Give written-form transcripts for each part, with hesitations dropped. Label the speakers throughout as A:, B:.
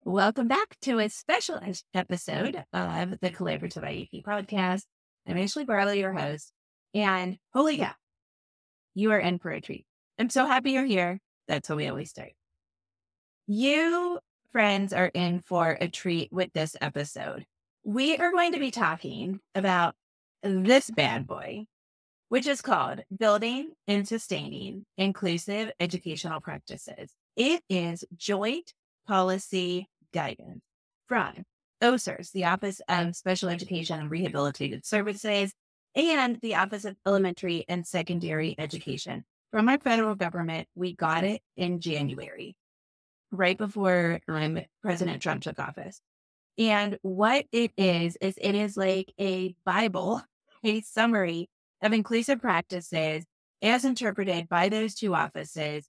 A: Welcome back to a special episode of the Collaborative IEP podcast. I'm Ashley Barlow, your host, and holy cow, you are in for a treat. I'm so happy you're here. That's how we always start. You, friends, are in for a treat with this episode. We are going to be talking about this bad boy, which is called Building and Sustaining Inclusive Educational Practices. It is joint policy guidance from OSERS, the Office of Special Education and Rehabilitated Services, and the Office of Elementary and Secondary Education. From our federal government, we got it in January, right before President Trump took office. And what it is it is like a Bible, a summary of inclusive practices as interpreted by those two offices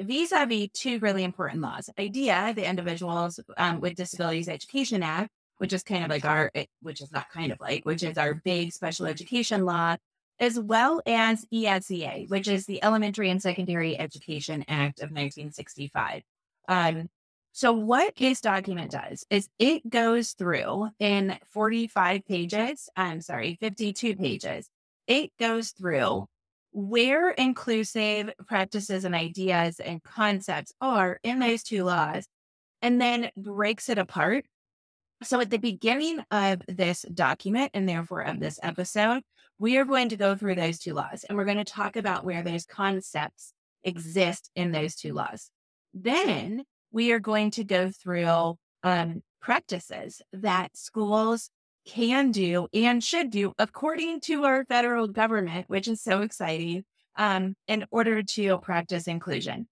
A: vis-a-vis two really important laws. IDEA, the Individuals with Disabilities Education Act, which is kind of like which is our big special education law, as well as ESEA, which is the Elementary and Secondary Education Act of 1965. So what this document does is it goes through in 52 pages. It goes through where inclusive practices and ideas and concepts are in those two laws, and then breaks it apart. So at the beginning of this document, and therefore of this episode, we are going to go through those two laws, and we're going to talk about where those concepts exist in those two laws. Then we are going to go through practices that schools can do and should do according to our federal government, which is so exciting, in order to practice inclusion.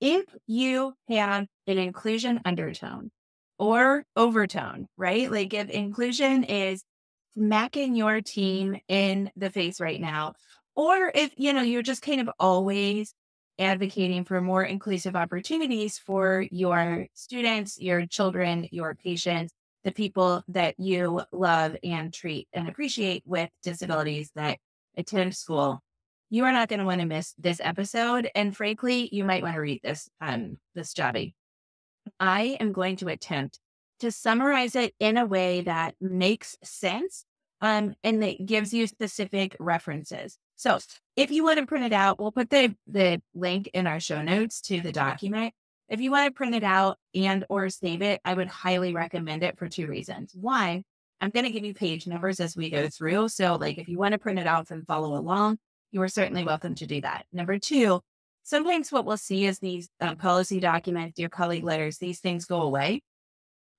A: If you have an inclusion undertone or overtone, right? Like if inclusion is smacking your team in the face right now, or if, you're just kind of always advocating for more inclusive opportunities for your students, your children, your patients, the people that you love and treat and appreciate with disabilities that attend school, you are not going to want to miss this episode. And frankly, you might want to read this jobby. I am going to attempt to summarize it in a way that makes sense and that gives you specific references. So if you want to print it out, we'll put the link in our show notes to the document. If you want to print it out and or save it, I would highly recommend it for two reasons. One, I'm going to give you page numbers as we go through. So like if you want to print it out and follow along, you are certainly welcome to do that. Number two, sometimes what we'll see is these policy documents, dear colleague letters, these things go away.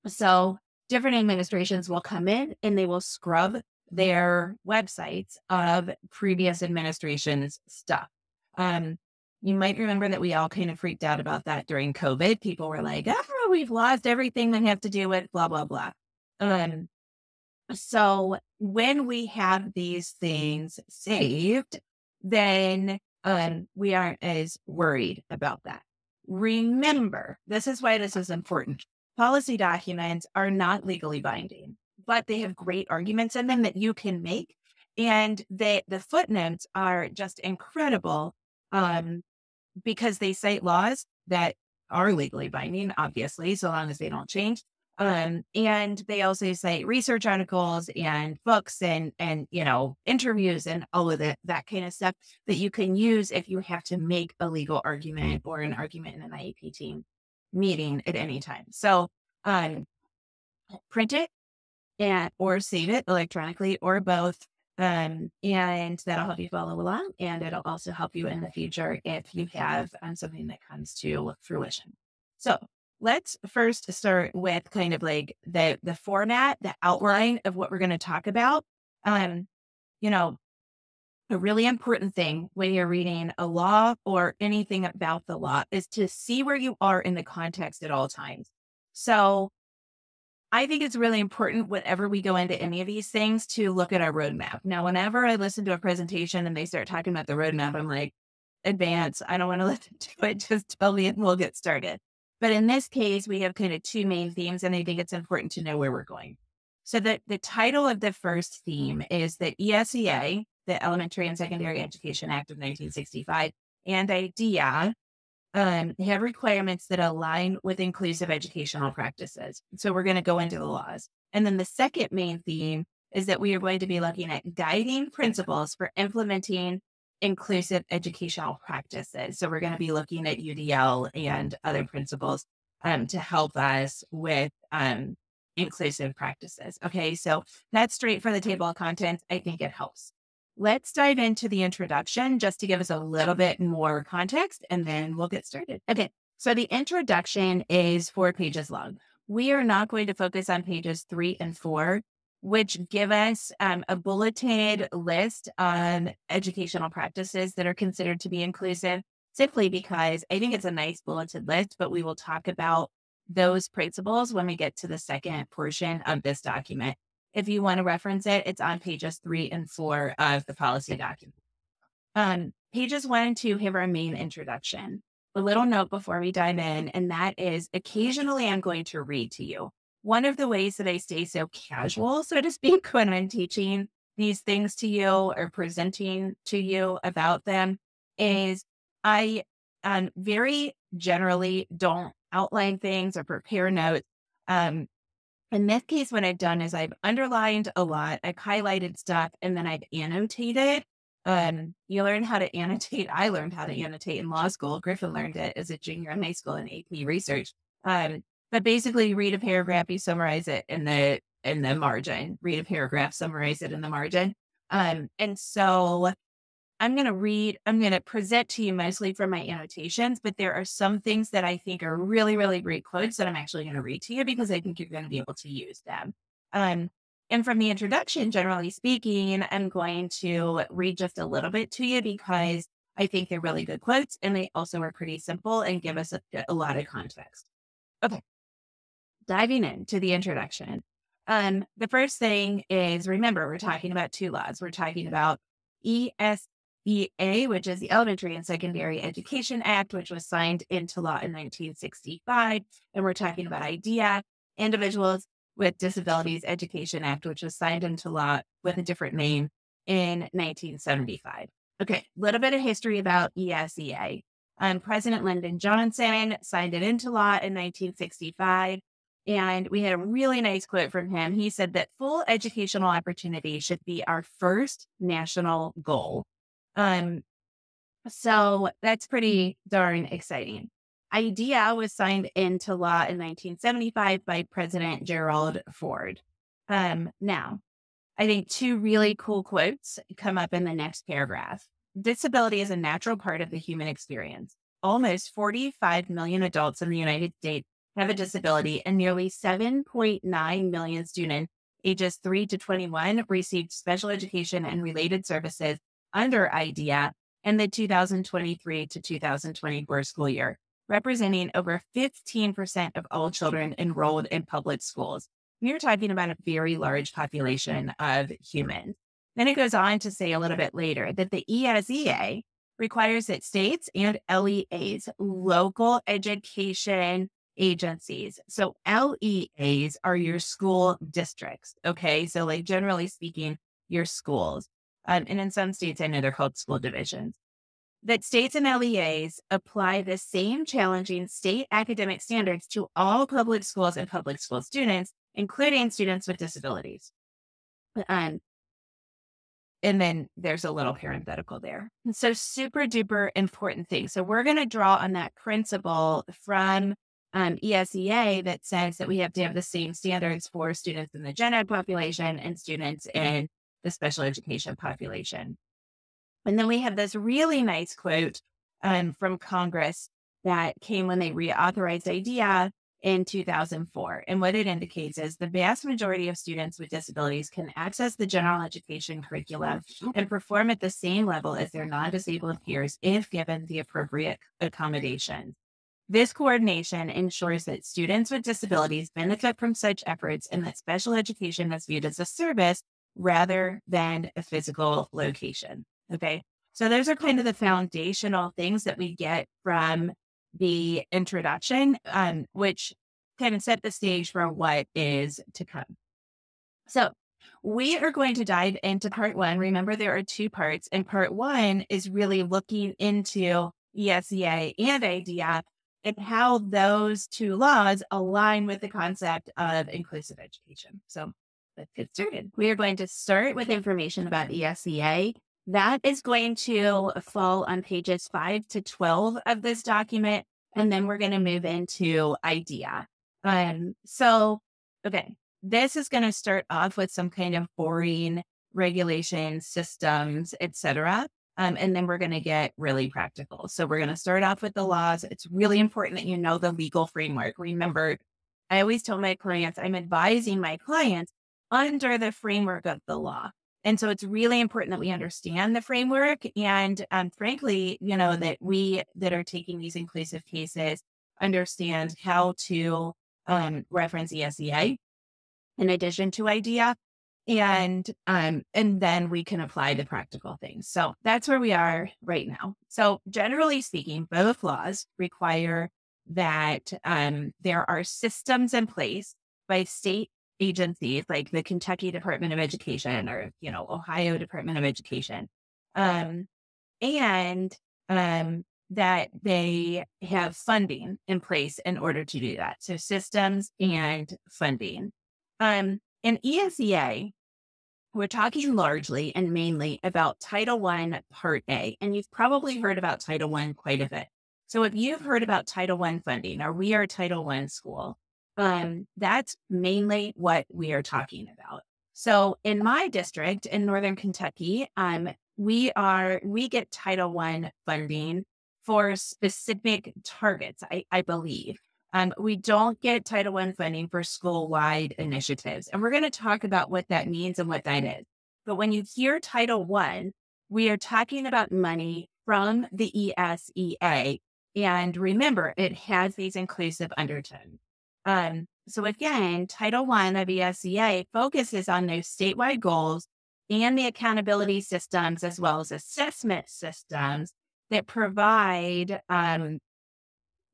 A: So different administrations will come in and they will scrub their websites of previous administration's stuff. You might remember that we all kind of freaked out about that during COVID. People were like, we've lost everything that have to do with blah, blah, blah. So when we have these things saved, then we aren't as worried about that. Remember, this is why this is important. Policy documents are not legally binding, but they have great arguments in them that you can make. And the footnotes are just incredible because they cite laws that are legally binding, obviously, so long as they don't change. And they also cite research articles and books and interviews and all of that kind of stuff that you can use if you have to make a legal argument or an argument in an IEP team meeting at any time. So print it or save it electronically or both. And that'll help you follow along, and it'll also help you in the future if you have something that comes to fruition. So let's first start with kind of like the format, the outline of what we're going to talk about. A really important thing when you're reading a law or anything about the law is to see where you are in the context at all times. So I think it's really important whenever we go into any of these things to look at our roadmap. Now, whenever I listen to a presentation and they start talking about the roadmap, I'm like, advance. I don't want to listen to it. Just tell me and we'll get started. But in this case, we have kind of two main themes, and I think it's important to know where we're going. So the title of the first theme is the ESEA, the Elementary and Secondary Education Act of 1965, and IDEA, have requirements that align with inclusive educational practices. So we're going to go into the laws. And then the second main theme is that we are going to be looking at guiding principles for implementing inclusive educational practices. So we're going to be looking at UDL and other principles to help us with inclusive practices. Okay, so that's straight for the table of contents. I think it helps. Let's dive into the introduction just to give us a little bit more context, and then we'll get started. Okay, so the introduction is 4 pages long. We are not going to focus on pages 3 and 4, which give us a bulleted list on educational practices that are considered to be inclusive, simply because I think it's a nice bulleted list, but we will talk about those principles when we get to the second portion of this document. If you want to reference it, it's on pages 3 and 4 of the policy document. Pages 1 and 2 have our main introduction. A little note before we dive in, and that is occasionally I'm going to read to you. One of the ways that I stay so casual, so to speak, when I'm teaching these things to you or presenting to you about them is I very generally don't outline things or prepare notes. In this case, what I've done is I've underlined a lot, I've highlighted stuff, and then I've annotated. You learn how to annotate. I learned how to annotate in law school. Griffin learned it as a junior in high school in AP research. But basically, you read a paragraph, you summarize it in the margin. Read a paragraph, summarize it in the margin. And so I'm going to present to you mostly from my annotations, but there are some things that I think are really, really great quotes that I'm actually going to read to you because I think you're going to be able to use them. And from the introduction, generally speaking, I'm going to read just a little bit to you because I think they're really good quotes and they also are pretty simple and give us a lot of context. Okay. Diving into the introduction. The first thing is, remember, we're talking about 2 laws. We're talking about ESEA, which is the Elementary and Secondary Education Act, which was signed into law in 1965. And we're talking about IDEA, Individuals with Disabilities Education Act, which was signed into law with a different name in 1975. Okay, a little bit of history about ESEA. President Lyndon Johnson signed it into law in 1965. And we had a really nice quote from him. He said that full educational opportunity should be our first national goal. So that's pretty darn exciting. IDEA was signed into law in 1975 by President Gerald Ford. Now, I think 2 really cool quotes come up in the next paragraph. Disability is a natural part of the human experience. Almost 45 million adults in the United States have a disability, and nearly 7.9 million students ages 3 to 21 received special education and related services under IDEA in the 2023 to 2024 school year, representing over 15% of all children enrolled in public schools. We're talking about a very large population of humans. Then it goes on to say a little bit later that the ESEA requires that states and LEAs, local education agencies. So LEAs are your school districts. Okay. So like generally speaking, your schools. And in some states, I know they're called school divisions. That states and LEAs apply the same challenging state academic standards to all public schools and public school students, including students with disabilities. And then there's a little parenthetical there. And so super duper important thing. So we're going to draw on that principle from ESEA that says that we have to have the same standards for students in the gen ed population and students in the special education population. And then we have this really nice quote from Congress that came when they reauthorized IDEA in 2004. And what it indicates is the vast majority of students with disabilities can access the general education curriculum and perform at the same level as their non-disabled peers if given the appropriate accommodations. This coordination ensures that students with disabilities benefit from such efforts and that special education is viewed as a service rather than a physical location. Okay, so those are kind of the foundational things that we get from the introduction, which kind of set the stage for what is to come. So we are going to dive into part 1. Remember, there are 2 parts, and part 1 is really looking into, ESEA and IDEA, and how those two laws align with the concept of inclusive education. So let's get started. We are going to start with information about ESEA. That is going to fall on pages 5 to 12 of this document, and then we're going to move into IDEA. Okay, this is going to start off with some kind of boring regulations, systems, etc. And then we're going to get really practical. So we're going to start off with the laws. It's really important that you know the legal framework. Remember, I always tell my clients, I'm advising my clients under the framework of the law. And so it's really important that we understand the framework. And frankly, that we that are taking these inclusive cases understand how to reference ESEA in addition to IDEA. And then we can apply the practical things. So that's where we are right now. So generally speaking, both laws require that there are systems in place by state agencies like the Kentucky Department of Education or, Ohio Department of Education. And that they have funding in place in order to do that. So systems and funding. In ESEA, we're talking largely and mainly about Title I, Part A, and you've probably heard about Title I quite a bit. So if you've heard about Title I funding, or we are Title I school, that's mainly what we are talking about. So in my district in Northern Kentucky, we get Title I funding for specific targets, I believe. We don't get Title I funding for school-wide initiatives. And we're going to talk about what that means and what that is. But when you hear Title I, we are talking about money from the ESEA. And remember, it has these inclusive undertones. So again, Title I of ESEA focuses on those statewide goals and the accountability systems, as well as assessment systems that provide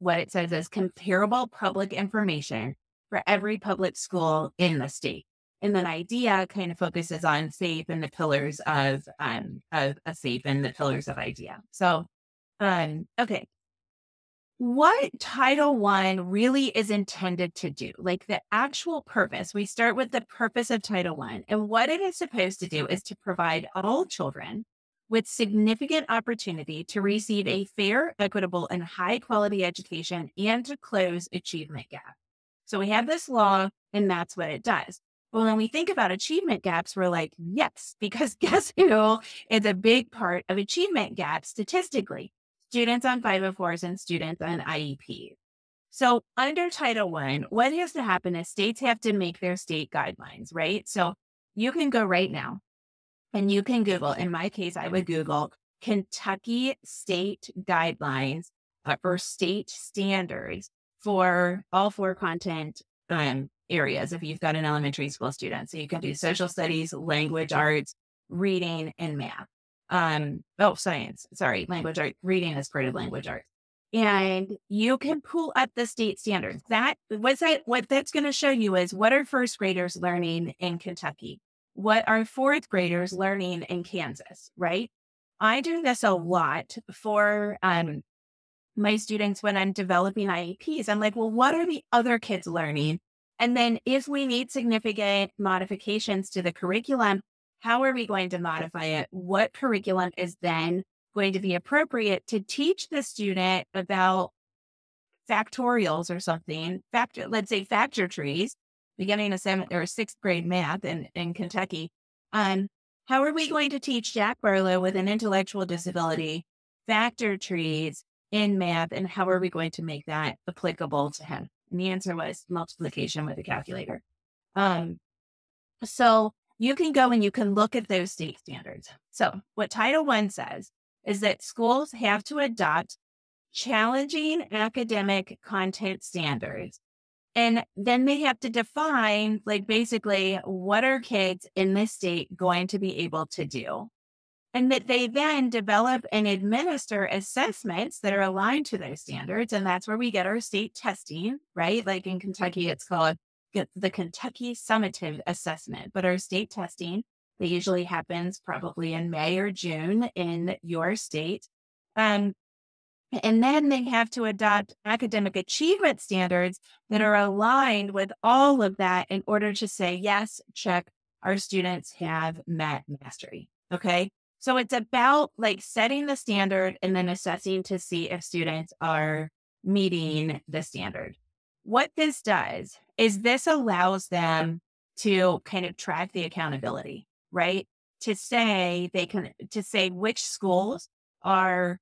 A: what it says is comparable public information for every public school in the state. And then IDEA kind of focuses on SAFE and the pillars of a SAFE and the pillars of IDEA. So, okay. What Title I really is intended to do, like the actual purpose, we start with the purpose of Title I. And what it is supposed to do is to provide all children with significant opportunity to receive a fair, equitable, and high-quality education and to close achievement gaps. So we have this law, and that's what it does. Well, when we think about achievement gaps, we're like, yes, because guess who is a big part of achievement gaps statistically? Students on 504s and students on IEPs. So under Title I, what has to happen is states have to make their state guidelines, right? So you can go right now and you can Google, in my case, I would Google Kentucky state guidelines or state standards for all 4 content areas if you've got an elementary school student. So you can do social studies, language arts, reading, and math. Science. Sorry, language art. Reading is part of language arts. And you can pull up the state standards. What that's going to show you is what are first graders learning in Kentucky? What are fourth graders learning in Kansas, right? I do this a lot for my students when I'm developing IEPs. I'm like, well, what are the other kids learning? And then if we need significant modifications to the curriculum, how are we going to modify it? What curriculum is then going to be appropriate to teach the student about factorials or something? Let's say factor trees, beginning of 7th or 6th grade math in Kentucky. How are we going to teach Jack Barlow with an intellectual disability factor trees in math, and how are we going to make that applicable to him? And the answer was multiplication with a calculator. So you can go and you can look at those state standards. So what Title I says is that schools have to adopt challenging academic content standards. And then they have to define, like, basically, what are kids in this state going to be able to do? And that they then develop and administer assessments that are aligned to those standards. And that's where we get our state testing, right? Like in Kentucky, it's called the Kentucky Summative Assessment. But our state testing, that usually happens probably in May or June in your state. And And then they have to adopt academic achievement standards that are aligned with all of that in order to say, yes, check, our students have met mastery. Okay. So it's about like setting the standard and then assessing to see if students are meeting the standard. What this does is this allows them to kind of track the accountability, right? To say which schools are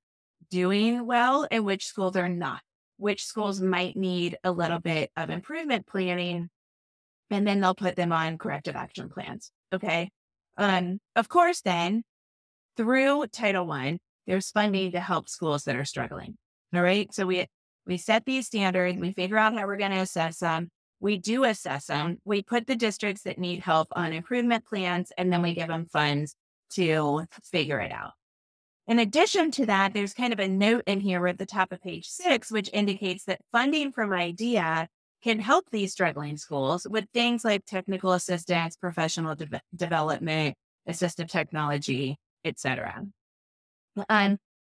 A: doing well and which schools are not, which schools might need a little bit of improvement planning, and then they'll put them on corrective action plans. Okay. Of course, then through Title I, there's funding to help schools that are struggling. All right. So we set these standards, we figure out how we're going to assess them. We do assess them. We put the districts that need help on improvement plans, and then we give them funds to figure it out. In addition to that, there's kind of a note in here at the top of page 6, which indicates that funding from IDEA can help these struggling schools with things like technical assistance, professional development, assistive technology, etc.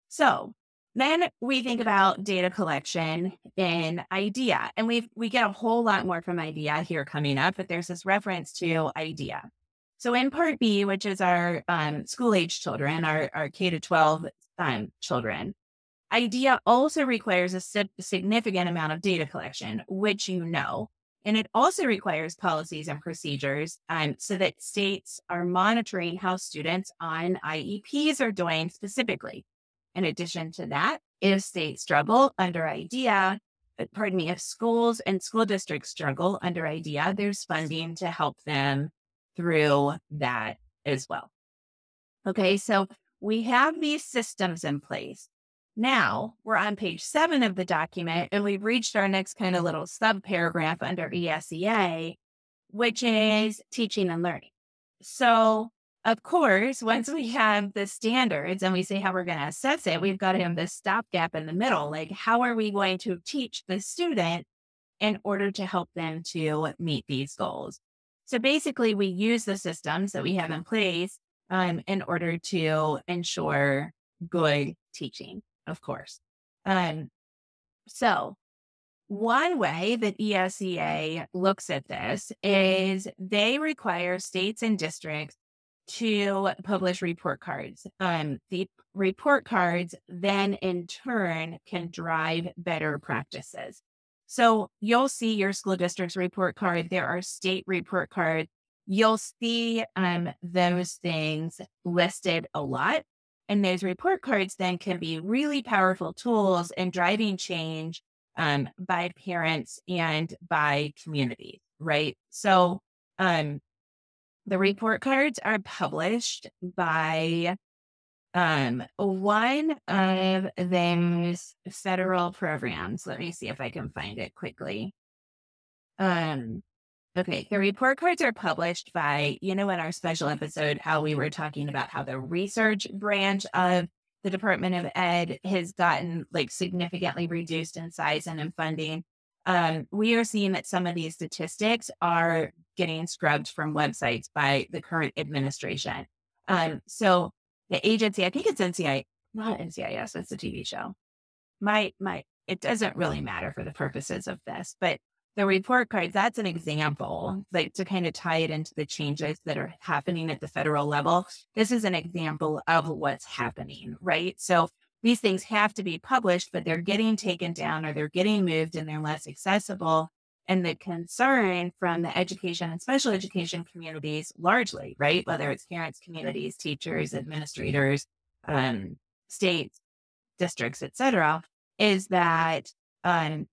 A: So then we think about data collection in IDEA, and we get a whole lot more from IDEA here coming up, but there's this reference to IDEA. So in Part B, which is our school-age children, our K-12 children, IDEA also requires a significant amount of data collection, which you know, and it also requires policies and procedures so that states are monitoring how students on IEPs are doing specifically. In addition to that, if states struggle under IDEA, if schools and school districts struggle under IDEA, there's funding to help them through that as well. Okay, so we have these systems in place. Now we're on page 7 of the document, and we've reached our next kind of little sub-paragraph under ESEA, which is teaching and learning. So of course, once we have the standards and we say how we're going to assess it, we've got to have this stopgap in the middle. Like, how are we going to teach the student in order to help them to meet these goals? So basically, we use the systems that we have in place in order to ensure good teaching, of course. So one way that ESEA looks at this is they require states and districts to publish report cards. The report cards then in turn can drive better practices. So you'll see your school district's report card. There are state report cards. You'll see those things listed a lot. And those report cards then can be really powerful tools in driving change by parents and by communities, right? So the report cards are published by one of those federal programs. Let me see if I can find it quickly. Okay, the report cards are published by, in our special episode, how we were talking about how the research branch of the Department of Ed has gotten like significantly reduced in size and in funding. We are seeing that some of these statistics are getting scrubbed from websites by the current administration. So the agency, I think it's NCI, not NCIS, it's a TV show. It doesn't really matter for the purposes of this, but the report cards, that's an example, like to kind of tie it into the changes that are happening at the federal level. This is an example of what's happening, right? So these things have to be published, but they're getting taken down or they're getting moved and they're less accessible. And the concern from the education and special education communities largely, right? Whether it's parents, communities, teachers, administrators, states, districts, et cetera, is that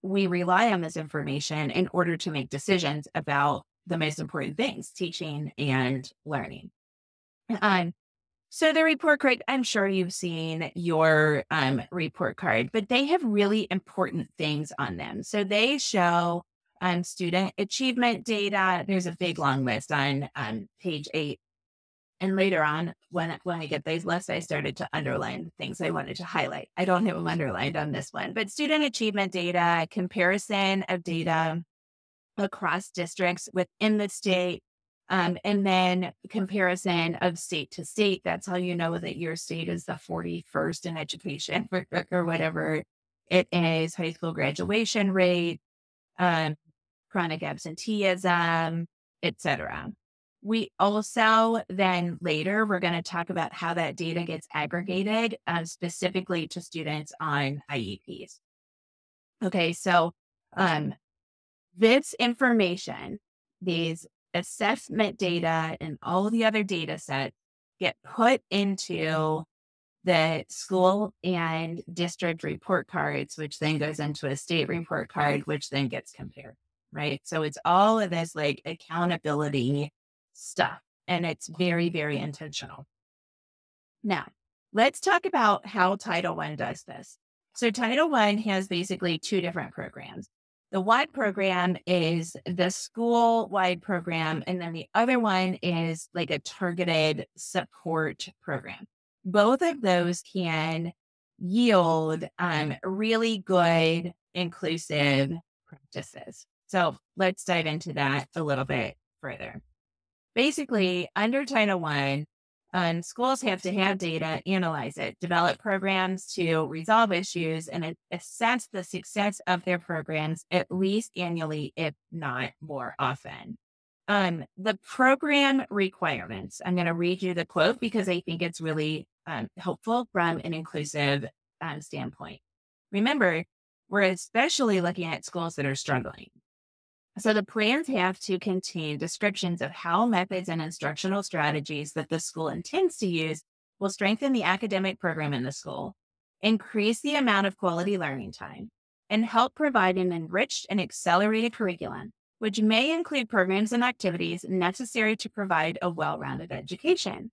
A: we rely on this information in order to make decisions about the most important things, teaching and learning. So the report card, I'm sure you've seen your report card, but they have really important things on them. So they show student achievement data. There's a big long list on page 8. And later on, when I get these lists, I started to underline things I wanted to highlight. I don't have them underlined on this one, but student achievement data, comparison of data across districts within the state, and then comparison of state to state. That's how you know that your state is the 41st in education or whatever It is high school graduation rate, um, chronic absenteeism, etc. We also then later, we're going to talk about how that data gets aggregated specifically to students on IEPs. Okay, so um, this information, these assessment data and all the other data sets get put into the school and district report cards, which then goes into a state report card, which then gets compared, right? So it's all of this like accountability stuff, and it's very, very intentional. Now, let's talk about how Title I does this. So Title I has basically two different programs. The one program is the school-wide program, and then the other one is like a targeted support program. Both of those can yield really good, inclusive practices. So let's dive into that a little bit further. Basically, under Title I, schools have to have data, analyze it, develop programs to resolve issues, and assess the success of their programs at least annually, if not more often. The program requirements, I'm going to read you the quote because I think it's really helpful from an inclusive standpoint. Remember, we're especially looking at schools that are struggling. So the plans have to contain descriptions of how methods and instructional strategies that the school intends to use will strengthen the academic program in the school, increase the amount of quality learning time, and help provide an enriched and accelerated curriculum, which may include programs and activities necessary to provide a well-rounded education.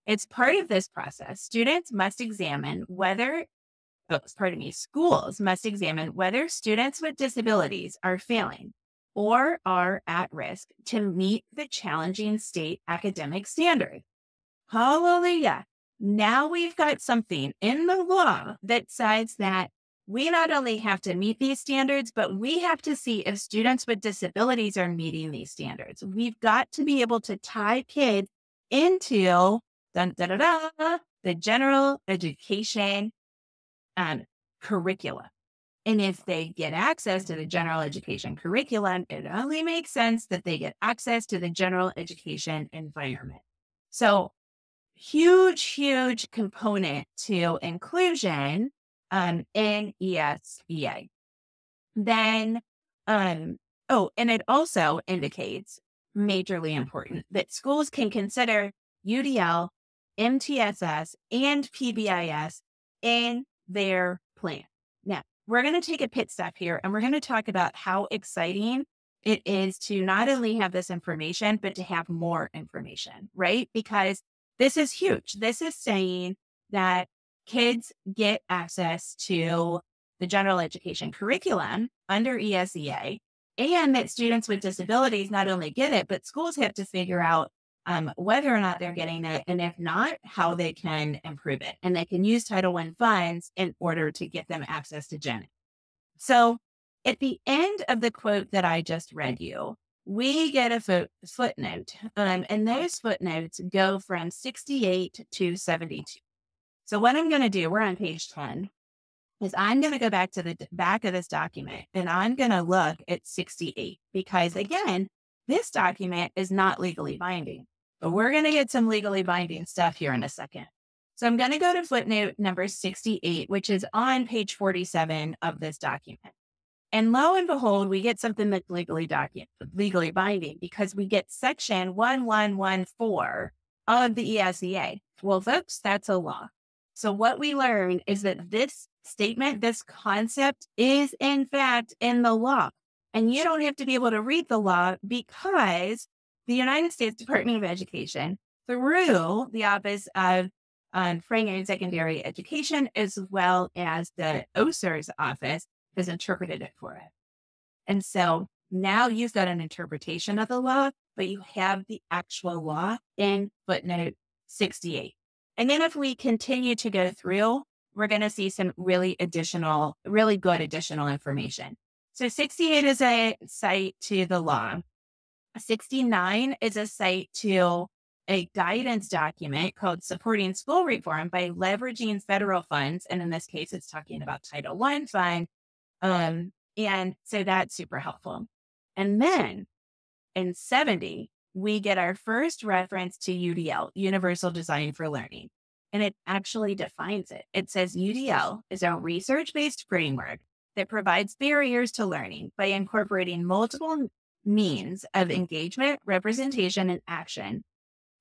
A: It's part of this process. Schools must examine whether students with disabilities are failing or are at risk to meet the challenging state academic standard. Hallelujah. Now we've got something in the law that says that we not only have to meet these standards, but we have to see if students with disabilities are meeting these standards. We've got to be able to tie kids into the general education curriculum. And if they get access to the general education curriculum, it only makes sense that they get access to the general education environment. So huge, huge component to inclusion in ESEA. Then, and it also indicates, majorly important, that schools can consider UDL, MTSS, and PBIS in their plan. Now, we're going to take a pit stop here and we're going to talk about how exciting it is to not only have this information, but to have more information, right? Because this is huge. This is saying that kids get access to the general education curriculum under ESEA, and that students with disabilities not only get it, but schools have to figure out whether or not they're getting it, and if not, how they can improve it. And they can use Title I funds in order to get them access to Gen. So at the end of the quote that I just read you, we get a footnote, and those footnotes go from 68 to 72. So what I'm going to do, we're on page 10, is I'm going to go back to the back of this document, and I'm going to look at 68, because again, this document is not legally binding, but we're going to get some legally binding stuff here in a second. So I'm going to go to footnote number 68, which is on page 47 of this document. And lo and behold, we get something that's legally binding, because we get section 1114 of the ESEA. Well, folks, that's a law. So what we learn is that this statement, this concept is in fact in the law. And you don't have to be able to read the law, because the United States Department of Education, through the Office of Primary and Secondary Education, as well as the OSERS office, has interpreted it for it. And so now you've got an interpretation of the law, but you have the actual law in footnote 68. And then if we continue to go through, we're going to see some really good additional information. So 68 is a cite to the law. 69 is a cite to a guidance document called Supporting School Reform by Leveraging Federal Funds. And in this case, it's talking about Title I fund. And so that's super helpful. And then in 70, we get our first reference to UDL, Universal Design for Learning. And it actually defines it. It says UDL is a research-based framework that provides barriers to learning by incorporating multiple means of engagement, representation, and action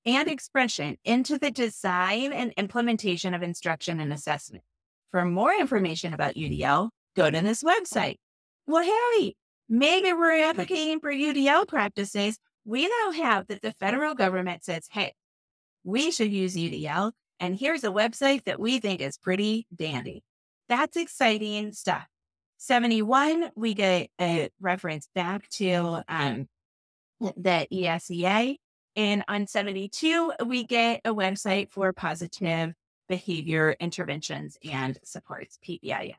A: and expression into the design and implementation of instruction and assessment. For more information about UDL, go to this website. Well, Harry, maybe we're advocating for UDL practices. We now have that the federal government says, hey, we should use UDL. And here's a website that we think is pretty dandy. That's exciting stuff. 71, we get a reference back to the ESEA. And on 72, we get a website for positive behavior interventions and supports, PBIS.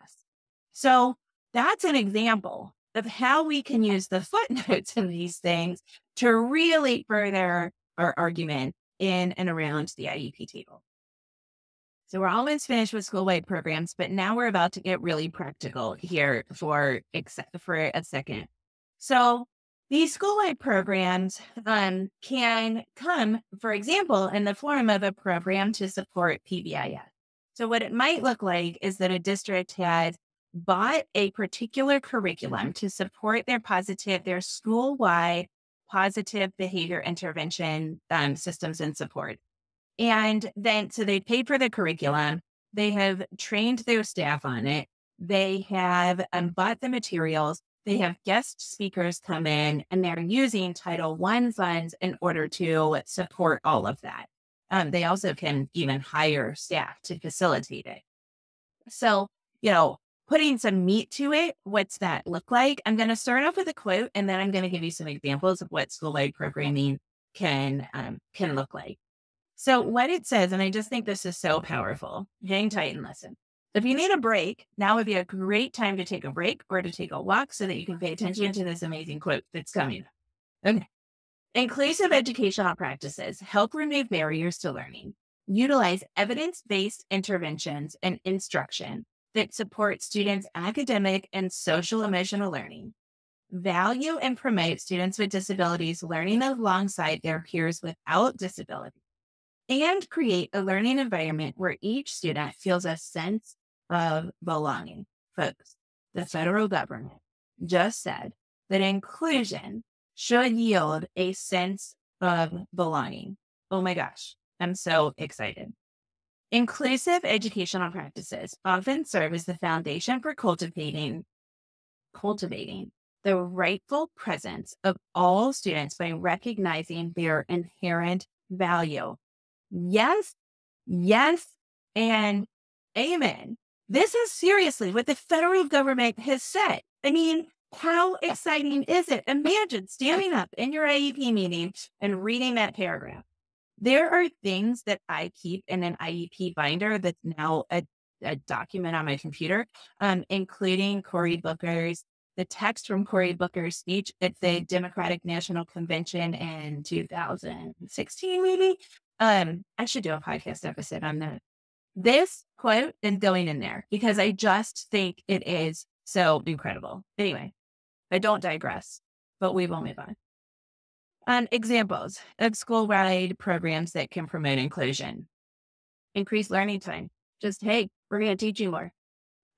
A: So that's an example of how we can use the footnotes in these things to really further our argument in and around the IEP table. So we're almost finished with school-wide programs, but now we're about to get really practical here for a second. So these school-wide programs can come, for example, in the form of a program to support PBIS. So what it might look like is that a district has bought a particular curriculum to support their school-wide positive behavior intervention systems and support. And then, so they paid for the curriculum, they have trained their staff on it, they have bought the materials, they have guest speakers come in, and they're using Title I funds in order to support all of that. They also can even hire staff to facilitate it. So, putting some meat to it, what's that look like? I'm going to start off with a quote, and then I'm going to give you some examples of what school-wide programming can look like. So what it says, and I just think this is so powerful, hang tight and listen. If you need a break, now would be a great time to take a break or to take a walk so that you can pay attention to this amazing quote that's coming up. Okay. Inclusive educational practices help remove barriers to learning, utilize evidence-based interventions and instruction that support students' academic and social emotional learning, value and promote students with disabilities learning alongside their peers without disability, and create a learning environment where each student feels a sense of belonging. Folks, the federal government just said that inclusion should yield a sense of belonging. Oh my gosh, I'm so excited. Inclusive educational practices often serve as the foundation for cultivating the rightful presence of all students by recognizing their inherent value. Yes, and amen. This is seriously what the federal government has said. I mean, how exciting is it? Imagine standing up in your IEP meeting and reading that paragraph. There are things that I keep in an IEP binder that's now a document on my computer, including Cory Booker's, the text from Cory Booker's speech at the Democratic National Convention in 2016, maybe. I should do a podcast episode on that. This quote is going in there because I just think it is so incredible. Anyway, I don't digress, but we will move on. Examples of school-wide programs that can promote inclusion. Increase learning time. Just, hey, we're going to teach you more.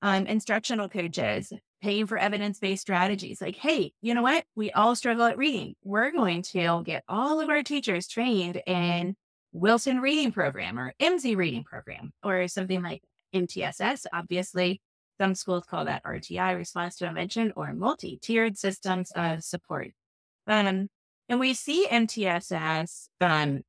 A: Instructional coaches, paying for evidence-based strategies. Like, hey, you know what? We all struggle at reading. We're going to get all of our teachers trained in Wilson Reading Program or MZ Reading Program or something like MTSS. Obviously, some schools call that RTI, Response to Intervention, or multi-tiered systems of support. And we see MTSS done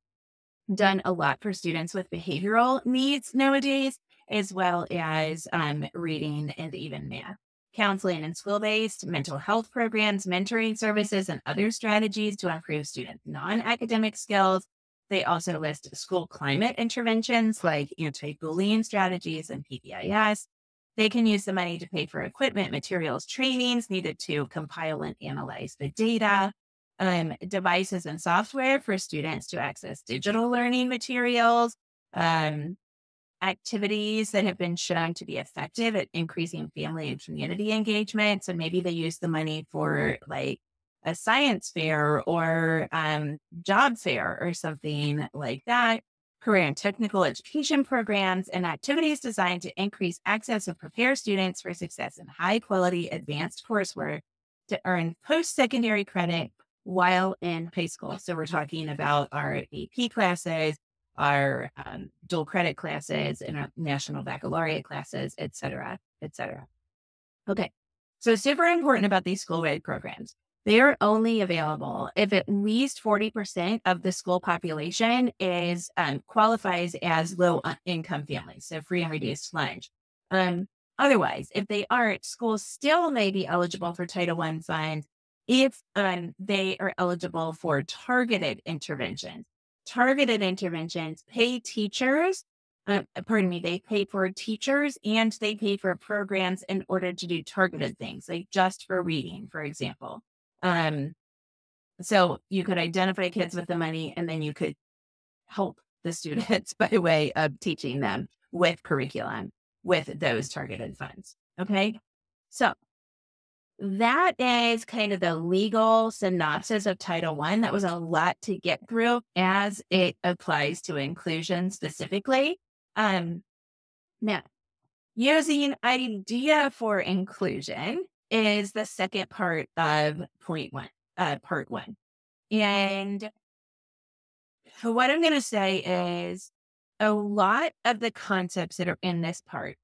A: a lot for students with behavioral needs nowadays, as well as reading and even math. Counseling and school-based mental health programs, mentoring services, and other strategies to improve students' non-academic skills. They also list school climate interventions like anti-bullying strategies and PBIS. They can use the money to pay for equipment, materials, trainings needed to compile and analyze the data. devices and software for students to access digital learning materials, um, activities that have been shown to be effective at increasing family and community engagement. So maybe they use the money for like a science fair or job fair or something like that. Career and technical education programs and activities designed to increase access and prepare students for success in high quality advanced coursework to earn post-secondary credit while in high school. So we're talking about our AP classes, our dual credit classes, and our national baccalaureate classes, et cetera, et cetera. Okay. So super important about these school-wide programs. They are only available if at least 40% of the school population is qualifies as low income families, so free and reduced lunch. Otherwise, if they aren't, schools still may be eligible for Title I funds if they are eligible for targeted interventions. Targeted interventions pay teachers, they pay for teachers and they pay for programs in order to do targeted things, like just for reading, for example. So you could identify kids with the money and then you could help the students by way of teaching them with curriculum with those targeted funds. Okay. So that is kind of the legal synopsis of Title I. That was a lot to get through as it applies to inclusion specifically. Now, using idea for inclusion is the second part of part one. And what I'm going to say is a lot of the concepts that are in this part,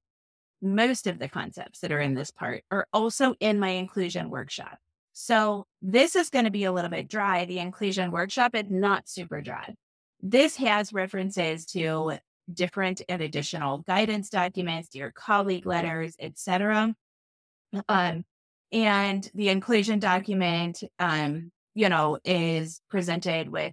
A: most of the concepts that are in this part are also in my inclusion workshop. So this is going to be a little bit dry. The inclusion workshop is not super dry. This has references to different and additional guidance documents, dear colleague letters, etc. And the inclusion document, is presented with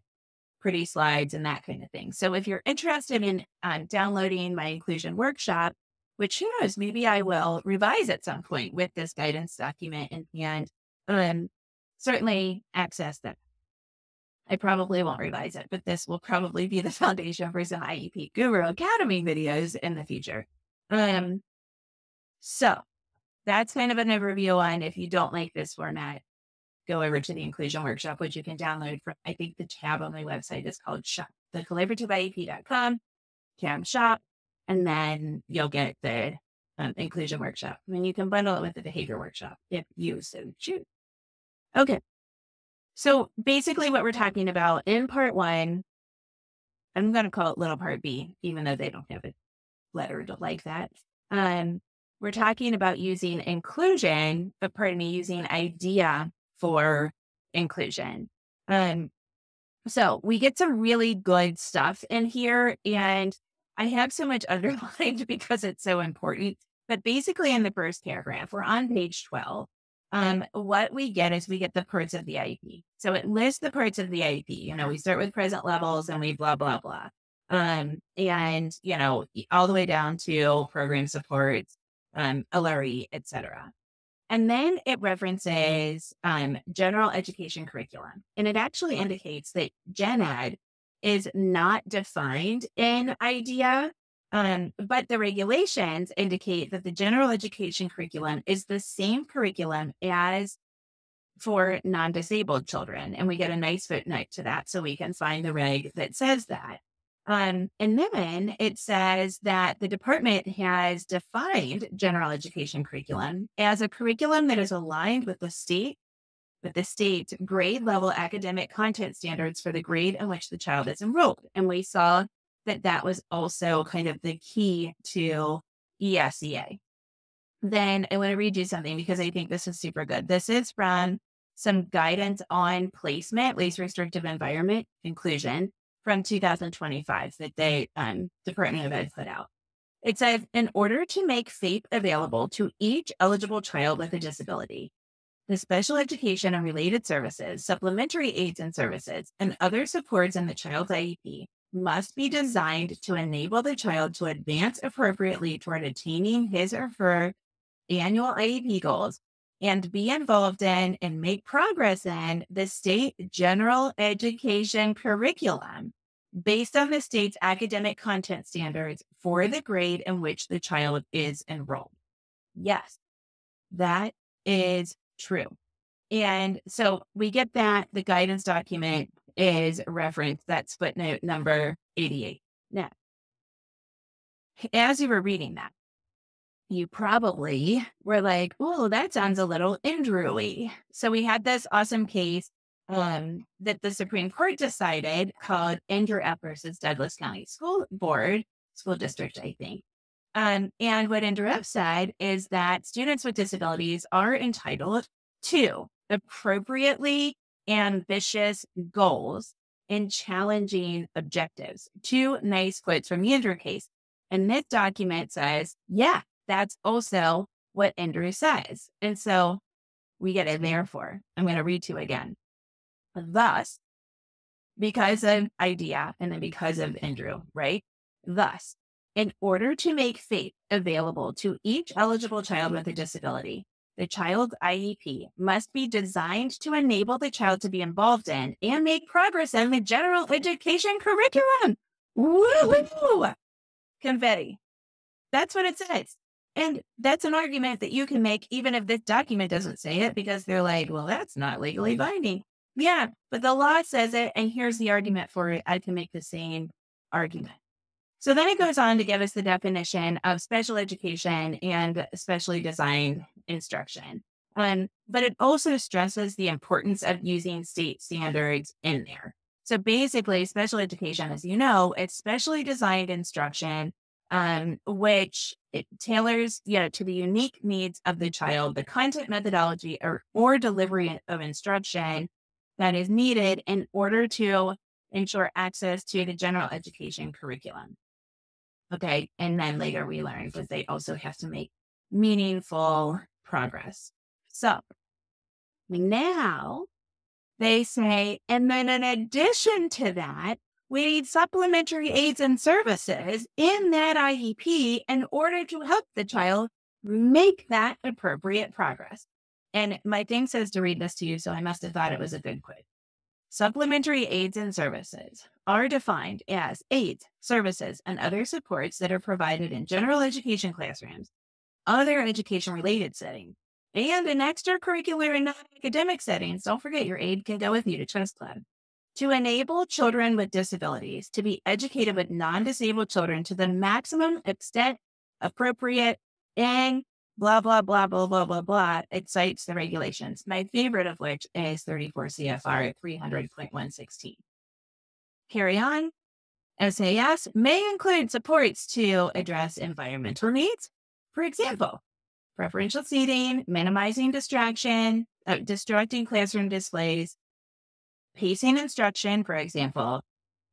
A: pretty slides and that kind of thing. So if you're interested in downloading my inclusion workshop, which who knows, maybe I will revise at some point with this guidance document and certainly access that. I probably won't revise it, but this will probably be the foundation for some IEP Guru Academy videos in the future. So that's kind of an overview on, if you don't like this format, go over to the inclusion workshop, which you can download from, I think the tab on my website is called Shop, the collaborativeiep.com, tab Shop, and then you'll get the inclusion workshop. I mean, you can bundle it with the behavior workshop if you so choose. Okay. So basically what we're talking about in part one, I'm going to call it little part B, even though they don't have a letter like that. We're talking about using inclusion, using idea for inclusion. So we get some really good stuff in here, and I have so much underlined because it's so important. But basically in the first paragraph, we're on page 12. What we get is we get the parts of the IEP. So it lists the parts of the IEP. We start with present levels and we blah, blah, blah. And, all the way down to program supports, LRE, et cetera. And then it references general education curriculum. And it actually indicates that Gen Ed is not defined in IDEA, but the regulations indicate that the general education curriculum is the same curriculum as for non-disabled children. And we get a nice footnote to that so we can find the reg that says that. And then it says that the department has defined general education curriculum as a curriculum that is aligned with the state's grade level academic content standards for the grade in which the child is enrolled. And we saw that was also kind of the key to ESEA. Then I want to read you something because I think this is super good. This is from some guidance on placement, least restrictive environment inclusion from 2025 that the Department of Ed put out. It says, in order to make FAPE available to each eligible child with a disability, the special education and related services, supplementary aids and services, and other supports in the child's IEP must be designed to enable the child to advance appropriately toward attaining his or her annual IEP goals and be involved in and make progress in the state general education curriculum based on the state's academic content standards for the grade in which the child is enrolled. Yes, that is true. And so we get that the guidance document is referenced, that's footnote number 88. Now, as you were reading that, you probably were like, oh, that sounds a little Andrew-y. So we had this awesome case that the Supreme Court decided called Andrew F. versus Douglas County School District, I think. And what Andrew F. said is that students with disabilities are entitled to appropriately ambitious goals and challenging objectives. Two nice quotes from the Andrew case. And this document says, yeah, that's also what Andrew says. And so we get a therefore. I'm going to read to again. Thus, because of IDEA and then because of Andrew, right? Thus, in order to make FAPE available to each eligible child with a disability, the child's IEP must be designed to enable the child to be involved in and make progress in the general education curriculum. Woo-hoo! Confetti. That's what it says. And that's an argument that you can make even if this document doesn't say it, because they're like, well, that's not legally binding. Yeah, but the law says it, and here's the argument for it. I can make the same argument. So then it goes on to give us the definition of special education and specially designed instruction. But it also stresses the importance of using state standards in there. So basically, special education, as you know, it's specially designed instruction, which it tailors, to the unique needs of the child, the content, methodology, or delivery of instruction that is needed in order to ensure access to the general education curriculum. Okay. And then later we learned that they also have to make meaningful progress. So now they say, and then in addition to that, we need supplementary aids and services in that IEP in order to help the child make that appropriate progress. And my thing says to read this to you, so I must have thought it was a good quote. Supplementary aids and services are defined as aids, services, and other supports that are provided in general education classrooms, other education-related settings, and in extracurricular and non-academic settings. Don't forget, your aid can go with you to chess club. To enable children with disabilities to be educated with non-disabled children to the maximum extent appropriate and blah, blah, blah, blah, blah, blah, blah. It cites the regulations, my favorite of which is 34 CFR 300.116. Carry on. SAS may include supports to address environmental needs. For example, preferential seating, minimizing distracting classroom displays, pacing instruction, for example,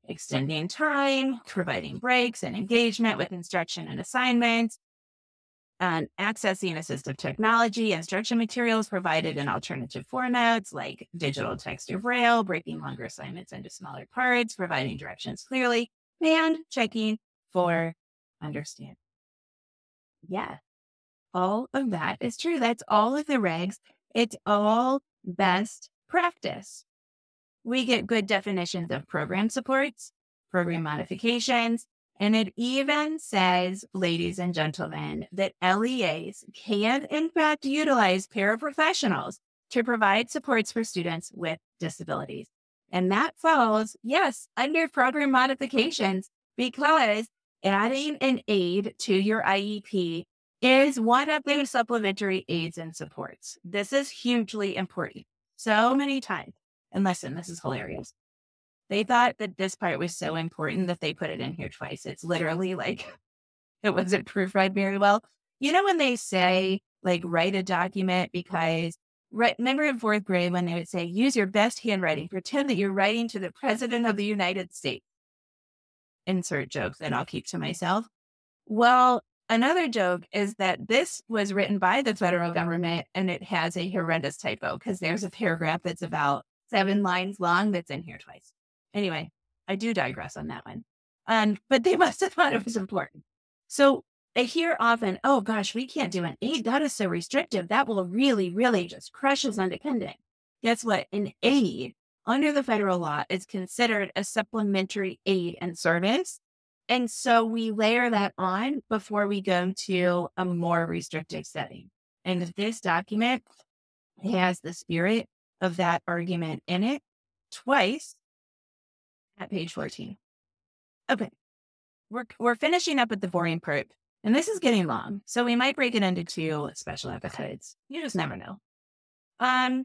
A: extending time, providing breaks and engagement with instruction and assignments, and accessing assistive technology, instruction materials provided in alternative formats like digital text or braille, breaking longer assignments into smaller parts, providing directions clearly, and checking for understanding. Yeah, all of that is true. That's all of the regs. It's all best practice. We get good definitions of program supports, program modifications, and it even says, ladies and gentlemen, that LEAs can in fact utilize paraprofessionals to provide supports for students with disabilities. And that falls, yes, under program modifications, because adding an aid to your IEP is one of those supplementary aids and supports. This is hugely important. So many times. And listen, this is hilarious. They thought that this part was so important that they put it in here twice. It's literally like, it wasn't proofread very well. You know, when they say, like, write a document because, remember in fourth grade when they would say, use your best handwriting, pretend that you're writing to the President of the United States. Insert joke that I'll keep to myself. Well, another joke is that this was written by the federal government and it has a horrendous typo because there's a paragraph that's about 7 lines long that's in here twice. Anyway, I do digress on that one. But they must have thought it was important. So I hear often, oh gosh, we can't do an aid. That is so restrictive. That will really, really just crush us independent. Guess what? An aid under the federal law is considered a supplementary aid and service. And so we layer that on before we go to a more restrictive setting. And this document has the spirit of that argument in it twice at page 14. Okay. We're finishing up with the boring part, and this is getting long, so we might break it into two special episodes. You just never know.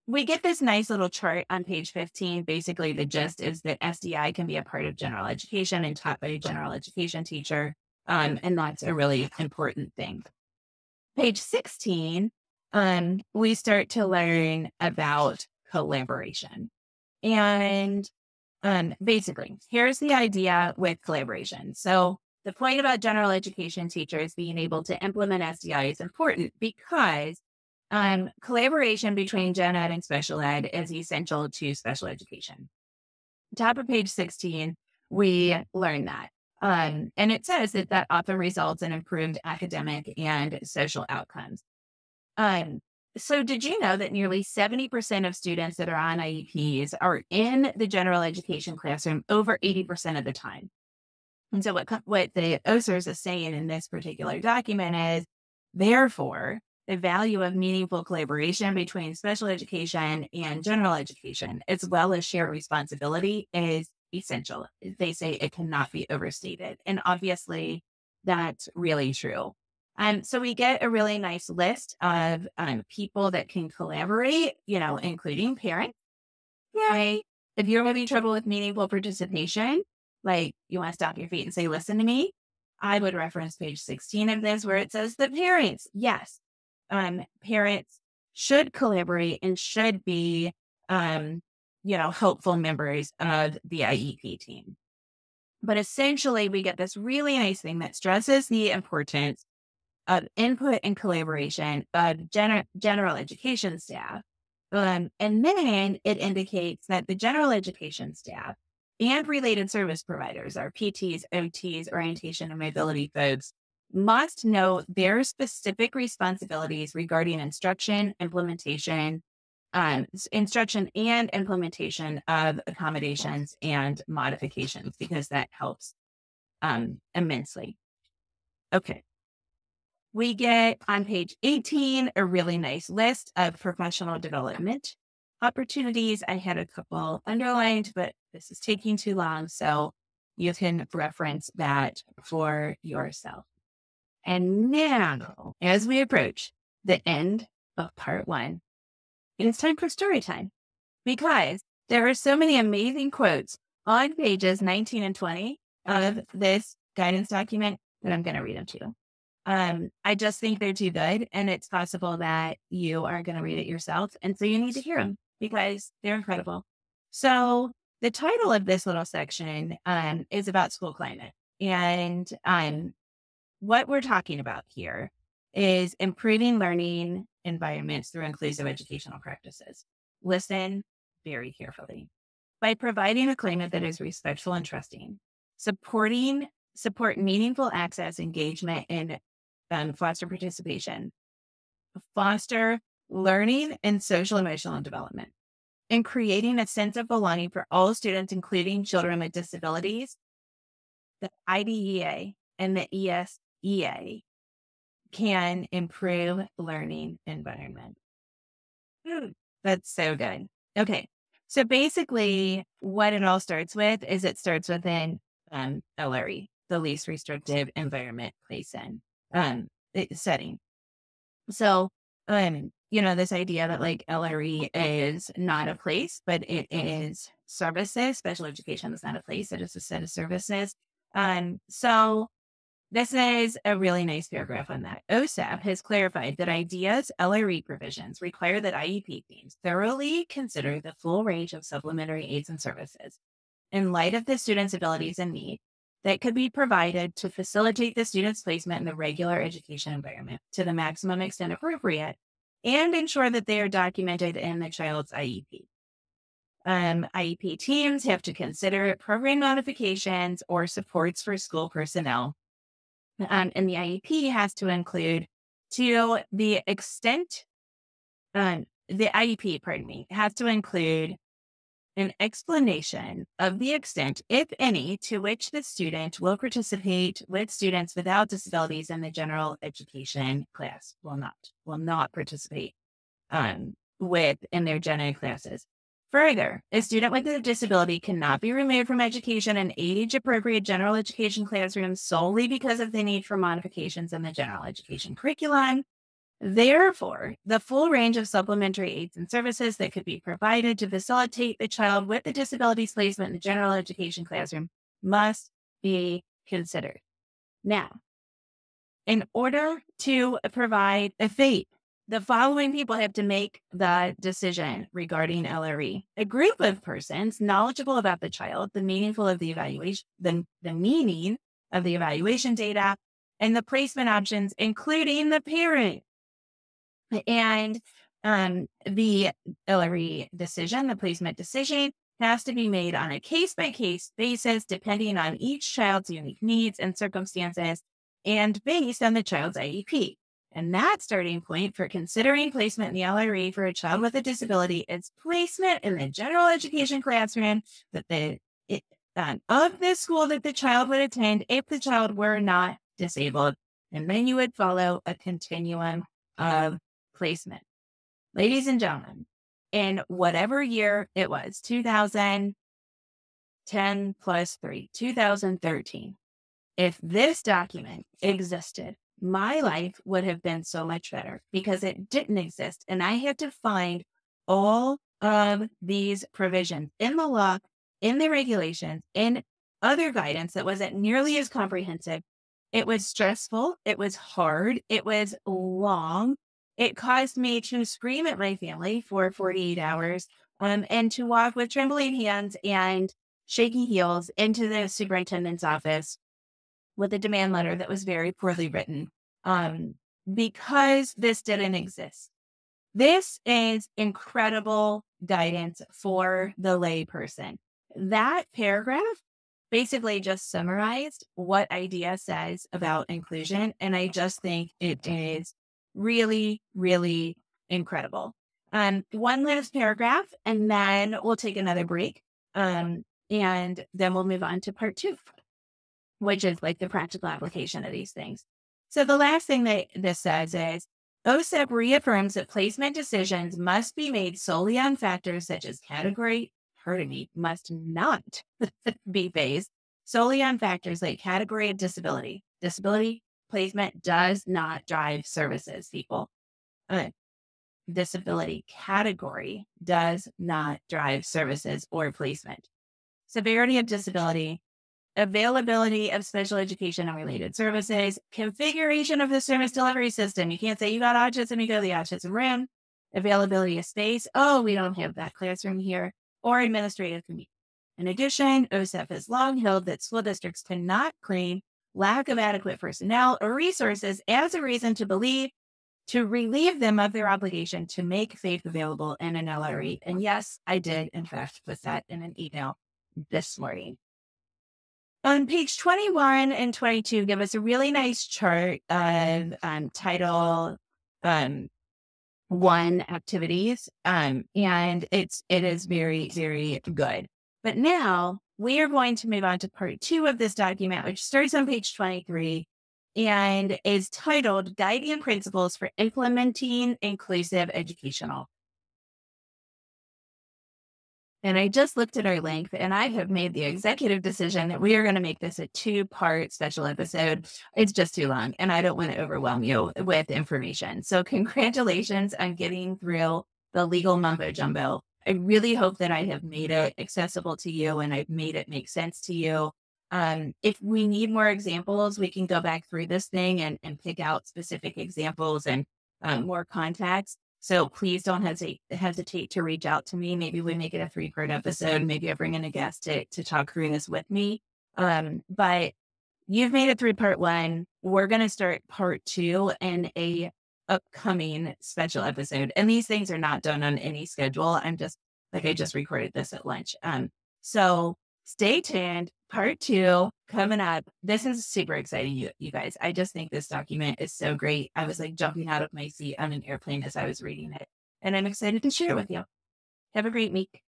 A: We get this nice little chart on page 15. Basically, the gist is that SDI can be a part of general education and taught by a general education teacher, and that's a really important thing. Page 16, we start to learn about collaboration. And basically, here's the idea with collaboration. So the point about general education teachers being able to implement SDI is important because collaboration between gen ed and special ed is essential to special education. Top of page 16, we learn that. And it says that often results in improved academic and social outcomes. So did you know that nearly 70% of students that are on IEPs are in the general education classroom over 80% of the time? And so what the OSERS is saying in this particular document is, therefore, the value of meaningful collaboration between special education and general education, as well as shared responsibility, is essential. They say it cannot be overstated. And obviously, that's really true. So we get a really nice list of people that can collaborate, including parents. Yay. If you're having trouble with meaningful participation, like you want to stop your feet and say, listen to me, I would reference page 16 of this where it says the parents. Yes. Parents should collaborate and should be, hopeful members of the IEP team. But essentially, we get this really nice thing that stresses the importance of input and collaboration of general education staff. And then it indicates that the general education staff and related service providers, our PTs, OTs, orientation and mobility folks, must know their specific responsibilities regarding instruction and implementation of accommodations and modifications, because that helps immensely. Okay. We get on page 18 a really nice list of professional development opportunities. I had a couple underlined, but this is taking too long, so you can reference that for yourself. And now, as we approach the end of part 1, it's time for story time, because there are so many amazing quotes on pages 19 and 20 of this guidance document that I'm going to read them to you. I just think they're too good, and it's possible that you are going to read it yourself. And so you need to hear them because they're incredible. So the title of this little section is about school climate. And what we're talking about here is improving learning environments through inclusive educational practices. Listen very carefully. By providing a climate that is respectful and trusting, support meaningful access, engagement, and foster participation, foster learning and social emotional development, and creating a sense of belonging for all students, including children with disabilities. The IDEA and the ESEA can improve learning environment. That's so good. Okay. So basically what it all starts with is it starts with an LRE, the least restrictive environment place in setting. So, this idea that like LRE is not a place, but it is services. Special education is not a place. It is a set of services. So this is a really nice paragraph on that. OSAP has clarified that IDEA's LRE provisions require that IEP teams thoroughly consider the full range of supplementary aids and services in light of the student's abilities and needs that could be provided to facilitate the student's placement in the regular education environment to the maximum extent appropriate and ensure that they are documented in the child's IEP. IEP teams have to consider program modifications or supports for school personnel And the IEP has to include, to the extent, the IEP, pardon me, has to include an explanation of the extent, if any, to which the student will participate with students without disabilities in the general education class, will not participate with in their gen ed classes. Further, a student with a disability cannot be removed from education in age-appropriate general education classrooms solely because of the need for modifications in the general education curriculum. Therefore, the full range of supplementary aids and services that could be provided to facilitate the child with the disabilities placement in the general education classroom must be considered. Now, in order to provide a FAPE, the following people have to make the decision regarding LRE. A group of persons knowledgeable about the child, the meaningful of the evaluation, the meaning of the evaluation data, and the placement options, including the parent. And the LRE decision, the placement decision, has to be made on a case-by-case basis, depending on each child's unique needs and circumstances, and based on the child's IEP. And that starting point for considering placement in the LRE for a child with a disability is placement in the general education classroom of the school that the child would attend if the child were not disabled. And then you would follow a continuum of placement. Ladies and gentlemen, in whatever year it was, 2010 plus 3, 2013, if this document existed, my life would have been so much better because it didn't exist. And I had to find all of these provisions in the law, in the regulations, in other guidance that wasn't nearly as comprehensive. It was stressful. It was hard. It was long. It caused me to scream at my family for 48 hours and to walk with trembling hands and shaky heels into the superintendent's office with a demand letter that was very poorly written because this didn't exist. This is incredible guidance for the lay person. That paragraph basically just summarized what IDEA says about inclusion, and I just think it is really, really incredible. One last paragraph, and then we'll take another break, and then we'll move on to part 2, which is like the practical application of these things. So the last thing that this says is, OSEP reaffirms that placement decisions must be made solely on factors such as must not be based solely on factors like category of disability. Disability placement does not drive services, people. Disability category does not drive services or placement. Severity of disability, availability of special education and related services, configuration of the service delivery system. You can't say you got autism, you go to the autism room. Availability of space. Oh, we don't have that classroom here. Or administrative convenience. In addition, OSEP has long held that school districts cannot claim lack of adequate personnel or resources as a reason to relieve them of their obligation to make FAPE available in an LRE. And yes, I did, in fact, put that in an email this morning. On page 21 and 22, give us a really nice chart of Title 1 activities, and it is very, very good. But now we are going to move on to part 2 of this document, which starts on page 23 and is titled Guiding Principles for Implementing Inclusive Educational. And I just looked at our length, and I have made the executive decision that we are going to make this a 2-part special episode. It's just too long, and I don't want to overwhelm you with information. So congratulations on getting through the legal mumbo jumbo. I really hope that I have made it accessible to you and I've made it make sense to you. If we need more examples, we can go back through this thing and pick out specific examples and more context. So please don't hesitate to reach out to me. Maybe we make it a 3-part episode. Maybe I bring in a guest to talk through this with me. But you've made it through part 1. We're going to start part 2 in a upcoming special episode. And these things are not done on any schedule. I just recorded this at lunch. So Stay tuned. Part 2 coming up. This is super exciting, you guys. I just think this document is so great. I was like jumping out of my seat on an airplane as I was reading it, and I'm excited to share it with you. Have a great week.